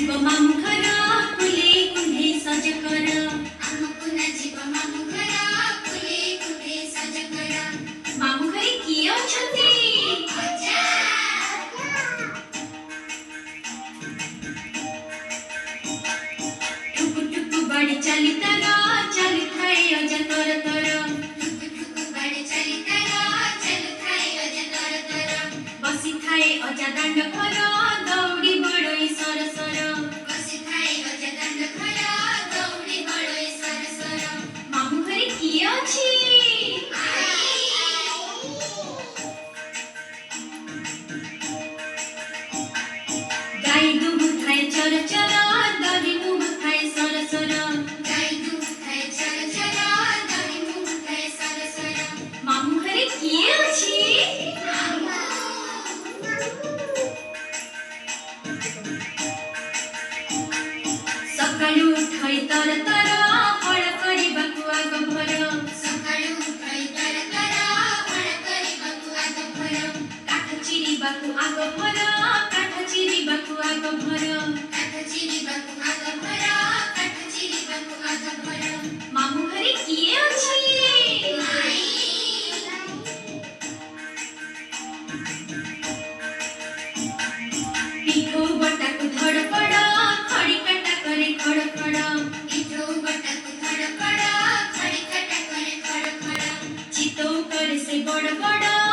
ଯିବ ମାମୁଁ ଘର କୁଲେଇ କୁଣ୍ଢେଇ ସଜ କର। ଆମକୁ ନା ଯିବ ମାମୁଁ ଘର କୁଲେଇ କୁଣ୍ଢେଇ ସଜ କର। ମାମୁଁ ଘରେ କିଏ ଅଛନ୍ତି? ଅଜା। ଠୁକୁ ଠୁକୁ ବାଡ଼ି ଚାଲି ତାର ଚାଲୁଥାଏ ଅଜା ତର ତର। ଠୁକୁ ଠୁକୁ ବାଡ଼ି ଚାଲି ତାର ଚାଲୁଥାଏ ଅଜା ତର ତର। ବସିଥାଏ ଅଜା ଦାଣ୍ଡ ଘର ଦୌଡ଼ି ବଡ଼ଇ ସର ସର। ବସିଥାଏ ଅଜା ଦାଣ୍ଡ ଘର ଦୌଡ଼ି ବଡ଼ଇ ସର ସର। ମାମୁଁ ଘରେ କିଏ ଅଛି? ଗାଈ ଦୁହୁଥାଏ ଚର ଚର ଦରି ମୁହୁଥାଏ ସର ସର। ଗାଈ ଦୁହୁଥାଏ ଚର ଚର ଦରି ମୁହୁଥାଏ ସର ସର। ମାମୁଁ ଘରେ କିଏ ଅଛି? ସକାଳୁ ଉଠଇ ତର ତର ହଳ କରିବାକୁ ଆଗ ଭର। ସକାଳୁ ଉଠଇ ତର ତର ହଳ କରିବାକୁ ଆଗ ଭର। କାଠ ଚିରିବାକୁ ଆଗ ଭର କାଠ ଚିରିବାକୁ ଆଗ ଭର। କାଠ ଚିରିବାକୁ ଆଗ ଭର କାଠ ଚିରିବାକୁ ଆଗ ଭର। ମାମୁଁ ଘରେ କିଏ ଅଛି? ପିଠଉ ବଟାକୁ ଧଡ଼ପଡ଼ ଖଡ଼ି କାଟା କରେ ଖଡ଼ ଖଡ଼। ପିଠଉ ବଟାକୁ ଧଡ଼ପଡ଼ ଖଡ଼ି କାଟା କରେ ଖଡ଼ ଖଡ଼। ଚିତଉ କରେ ସେ ବଡ଼ ବଡ଼